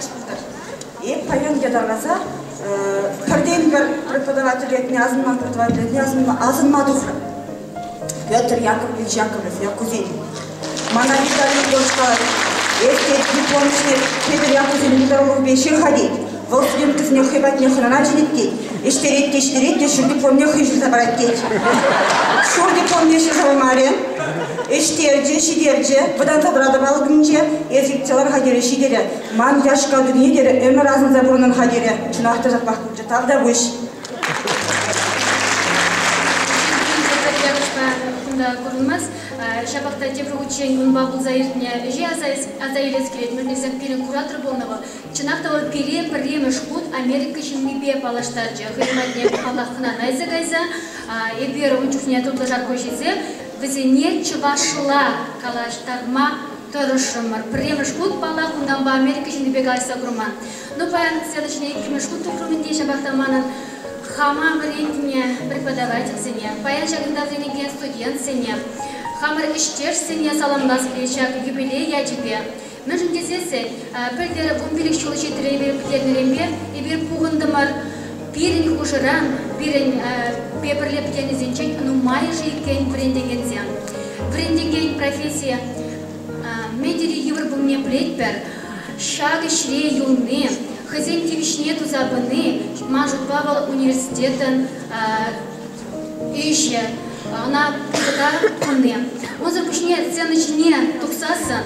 жаш бұлдар. Паян кедаласа, бірден бір преподаватель етіне, азынман преподаватель етіне, азынма дұқыры. Петр Яковлевич Яковлев, я кузен. Мана Виталий дочка, если дипломчный Петр Яковлевич Виталий бешер ходить. Вол студентков не хибать не храна чинить. Иштеретте, шур диплом не хижи забрать деть. Шур диплом не ши забамарен. Иштерде, шидерде, выдан забрады балыгынже, езгиптелар хадере шидере. Ман яшка дүние дере, өмір азын забурынан хадере. Чынақта жатпақ күнже, тавда выш. Көрінміз, шабақта тебір учен ұнба бұл заиртіне же азайлес келет, мүрнесен пирин куратор болнығы. Чынақта ол пире пірреме шқуд Америка үшін мебе палаштар же. Хырматне Аллахына найзы гайза, ебер ұнчухне тұтлы жар көшезе, візіне чывашыла калаштарма тұрышымыр. Пірреме шқуд пала құндан ба Америка үшін мебе гайса құрман. Ну, паян следующий кеме шқуд тұқырмынде шабақта манын Хама вариантне преподаватель сене, паян шагында венеген студент сене, хамыр иштер сене саламдас плечак юбилей я тебе. Мүжін десесі, пілдері бұмбелік шолы жетірей беріп бітернерембе, ебір пуғындымар, бірін хұжыран, бірін пепірлеп денізенчен, ұнымай жейкен брендегензен. Брендеген профессия, медері евр бұмне плетпер, шағы шіре юлны, Хозяин Тивишне тузабыны, Мажут Павел университетен ищет, она когда конне. Он запущает ценочне туксаса.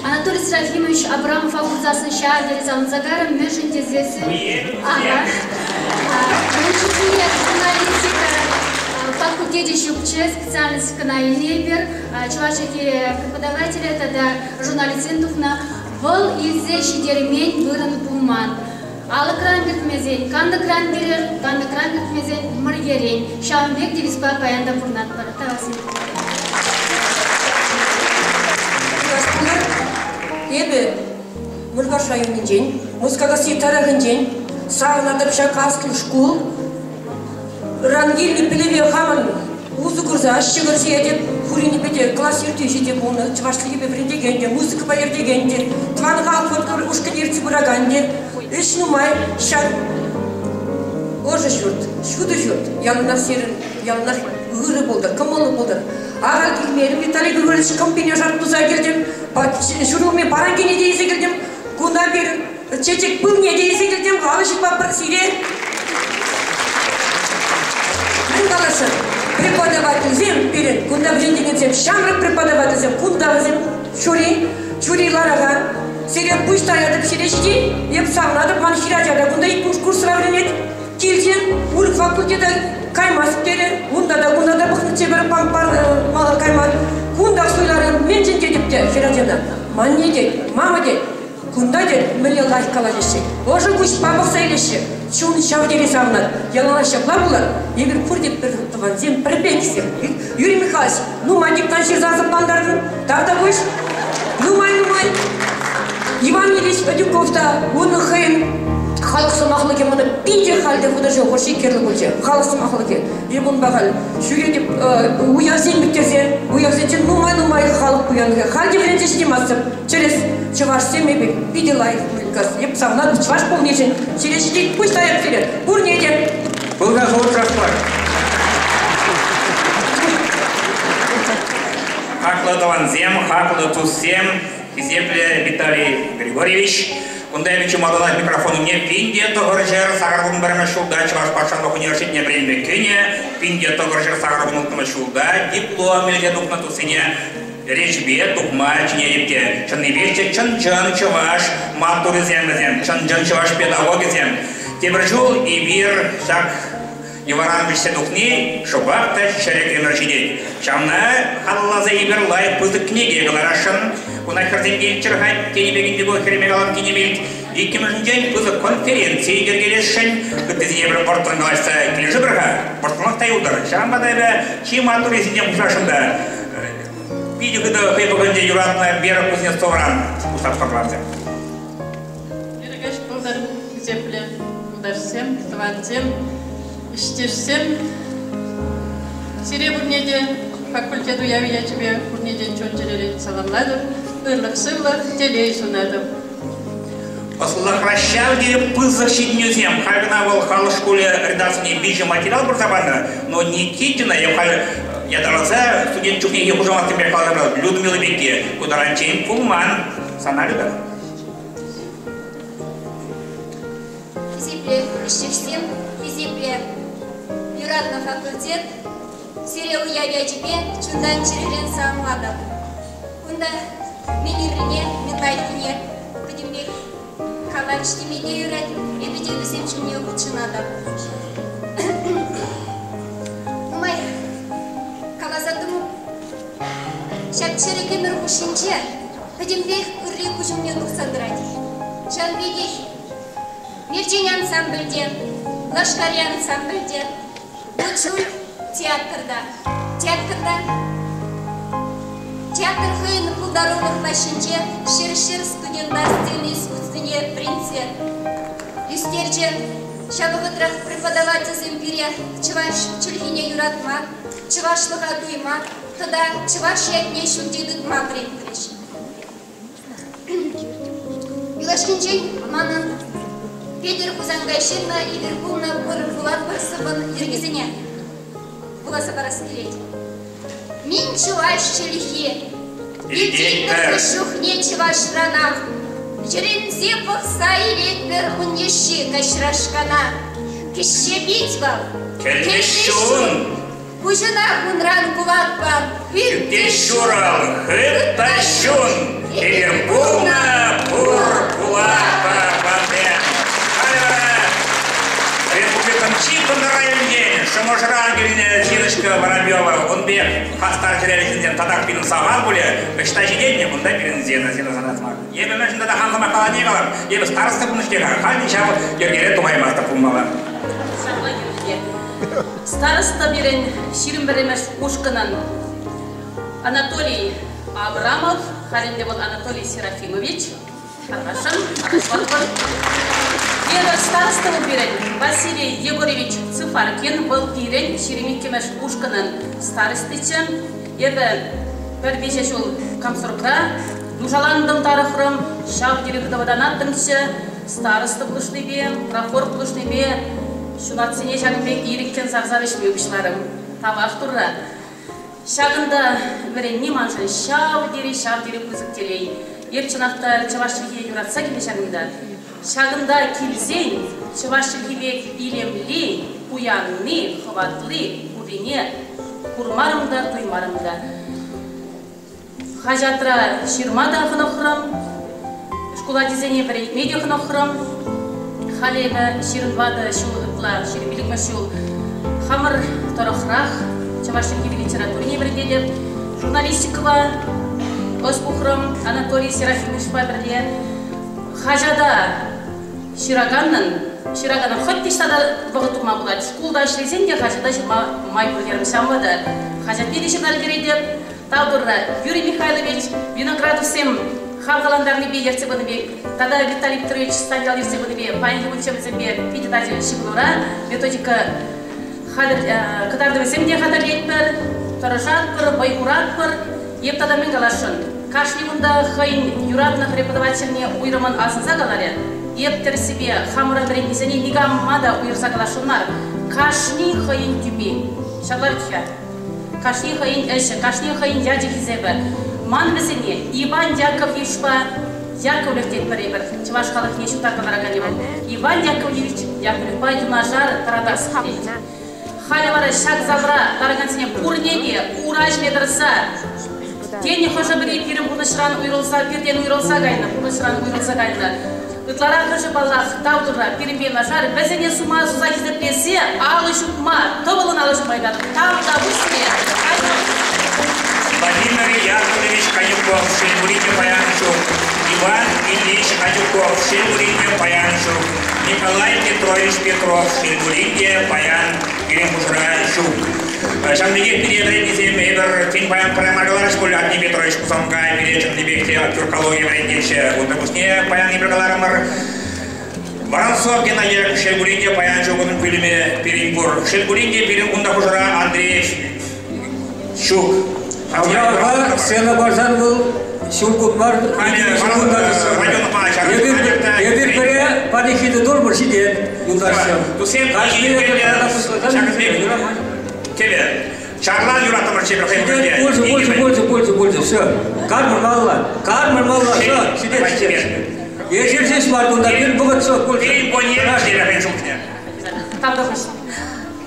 Анатолий Серафимович Абрамов Акузасын шагер Занзагаром межен дезесы. Ага. Учитель журналистика факультете Щукче, специальность каналинебер, чувашки преподаватели это журналистентуфна. Вол илзе шидермен вырын пуман. Алы кран бертмезен, канды кран бертмезен мыргерен. Шамбек девиспа паянда пурнат бары. Тавасын. Ебе, мургаш районын жен, музыкага ситарагын жен, сағынадып шақаскын шкул, рангилни пилебе хаман, узы курза, ашчыгырсы едеп, Хурини беде класс ертежите буны, чвашлыги беврендегенде, музыка поердегенде, тванга алфоткар ушка дерти бураганде, иш нумай, шак. Ожа журт, шуды журт, янына серін, янына ғыры болдар, кымылы болдар. Ағал келмелі, Виталий Григорьевич компания жартуза келдім, шуруме баран кене дейсе келдім, кунда бір чечек бұл не дейсе келдім, ғалышық бапыр сире. Мен қаласын. Преподаватель зем перед, кунда брендеген зем, шамрак преподаватель зем, кунда зем, чури лараган, серен пусть аядып шерешти, еп сағынадып, ман ширажада, кунда иппуш курсыра вренет, келсен, улық факультеті каймасып келі, кунда да бұқны чебір малы каймат, кунда суйларын мен жен дедіпті ширажада, ман не дед, мама дед, кунда дед, мүлі лайыққала жешек, ожы күш бабықса елешек, Шуны шавдере савнат, ялана шапла булар, егер курдеп бір тұған зем бірбексер. Юрий Михайлович, ну мандиктан шер жазып бандардың, тарта көш, нумай. Иван Ильич Падюковта, оны хейн, халық сымақлыке мұны биде халде бұды жол қоши керлі бөлже, халық сымақлыке. Ебін бағал, шүре деп уязен біттерсе, уязен нумай халық бұянығы. Халде біренде штемасып, через чываш семебе, биде лайық. Еп сағынат, чываш бол нешін, шерешідей пусть аяп келер, бұр неден. Бұлға зауыт жастар. Хақлы зем, хақлы туссем, Изепле Виталий Григорьевич, Кундаевичу Мадонат микрофону не пинде, тогоржер, сағарбун бірімі шулда, Чываш Пашандық университетіне бірінбе көне, пинде тогоржер сағарбун ұлтымы шулда, диплом елден ұқна туссене, Речбе, тухма, чинерепте, чыннебеште, чын-чын чываш, матуры землезем, чын-чын чываш педагогизем. Тебіржул и бир, шак, Иваран бішсе тухни, шубақта шерек еміршидет. Шамна, халлаза ибір лайық пызык книге ғыларашын, куна хырзенген чырғайт, тенебегінде бұл керемек алам тенебелт. 2000 пызык конференции дергелешшін, күттізіне бір бұрттың ғалашса келеші бірға, бұрттыңлық тайылдыр. Шамбада бі, чи матуры зендем ұшашында. Видео, когда вы погодите юратная Вера Кузнецова, Устав Факларзе. Ерегеш болдар зепле, ударсем, тванцем, штешсем. Серебрнеде факультету я тебе бурнеде чончелери саламладыр, ырлық сыллар телей сунадым. Слохращавди пызащитнюзем. Хальгана был хал школе редакции бижи материал бросабана, но Никитина, я дороза, студент чухни я уже математик мехалера Людмила Беке, куда раньше Пулман, саналида. Физипле, ищевсем, физипле, юрат на факультет, сирел я тебе, чундан черелен сам ладов. Кунда минирине, минайтине, кадимник, каланчти меде юрат, и бедеду семчуне учинада. Умай, кавазадуму, шапчереке миргушинче, кадимбех урли кужумне духсандрать. Жан видих, Мирчин ансамбльде, Лашкари ансамбльде, Учуль театрда. Театр хыйн пулдаровых машинче, шир студентар стильный искусственные принце. Юстерче, шабывытрах преподаватель империя, чуваш чульхине юратма, чувашлыга дуйма, тогда чуваш ятне шундидык маврин криш. Юлашкинчей манан Петер Кузангайширна и Верховна Пурпулат Барсабан Ергизине. Буласа Бараскелеть. Мин чуваш чулихи. Летит на шухне чуваш ранах. Черензе пахсай летбер унеши кашрашкана. Кище битва. Кельмешун. Кужина хунран кулатпан. Кельмешурал хытащун. Верховна Пурпулат Барсабан. Республиканчиком на районе, Шаможран, Зиночка Воробьева, он бег, хастар резидент, тогда пилен савал более, считайте деньги, он да пилен Зина Занатмар. Я бы начал тогда ханзама Каладникова, я бы староста Пунштега, Хальничав, Ергере Тумаймаста Пумала. Староста берен Ширимберемеш Ушканан Анатолий Абрамов, Харинде был Анатолий Серафимович, Арашан, Арашватвар. Первый староста берен Василий Егорович Цифаркин был берен Ширимикемеш Ушканан старостычы. Ебе первейший шул комсоргда, нужаландым тарыхрым, шав директордан аттымчы, староста булышны бе, прохор булышны бе, шунатсыне шагынбек иріктен сағзарыш мебішларым. Тавақ тұрра. Шагында берен неманжын шав дири кузыктелей. Епчынақтар чавашчылге юратса келе шагында. Шагында келзен, чавашчылге илемли, уянны, хватлы, урине, курмарымда, туймарымда. Хажатра ширмада хынықырым, школа дизайне берен медиа хынықырым, халега ширынвада шулыпла, ширбилик машул, хамыр торохрах, чавашчылге литературине бердедеп, журналистикова, Оспухрым Анатолий Серафимович Паберде, Хажада Шираганның хоттиштада бағытума болады. Школда шлезенде Хажада май бөлерім самбады. Хажат недешілер кередеп, Таудырра Юрий Михайлович Виноградов сем халғаландарны бе ерте бұны бе, Тада Виталий Петрович Станял ерте бұны бе, Пайынғы учебізі бе, Педитазия Шиглура, методика қыдарды бізімде қадар етпір, Торожатпыр, Байкуратпыр, Ептада мен галашын. Кашливында хайын юратных преподавательне уйраман азынса галаре. Ептер себе хамыра брендизене нигаммада уйырса галашынар. Кашни хайын тюби. Шаглар тюя. Кашни хайын эші, кашни хайын яджи хизебі. Ман бізіне Иван Яковлевич Яковлевтен біребір. Чываш халық не шутар каларагане был. Иван Яковлевич Яковлевпа юнажар тарадас хабет. Халевара шаг забра тарагансыне пурнеге ураж медрса. Тени хожа бери пирим пунашран уйрылса, пирден уйрылса гайна, пунашран уйрылса гайна. Ытлара хожа баллах таудырра пирим нажар, безене сума сузахизе плесе, алы шукма, тобылын алы шукмайдан. Тавда быстрее. Владимир Яковлевич Конюков, Шельмурите Паянчук, Иван Ильич Конюков, Шельмурите Паянчук, Николай Петрович Петров, Шельмурите Паян Гремушрачук. Шамдыгет передреднизем эбір тен баян парамагалар школы Атни Петрович Кусамгай, перечем дебекте тюркология врендече, удовусне баян ибрагаларымыр. Воронцов Геннадий Шельгуринде баян жогының пилиме Перенбур. Шельгуринде Перен кунда хужара Андрей Щук. Сена бажан был Щукутмар. Районова Я пере подихиды долбар сидит. Тусем тебе. Чарлан юратамыр чебрахем. Пользу, все. Кармар малла, все, сидит. Если здесь марку, да, бир богат все, пользу. Ты импонируешь, чебрахем шутня. Там, допустим.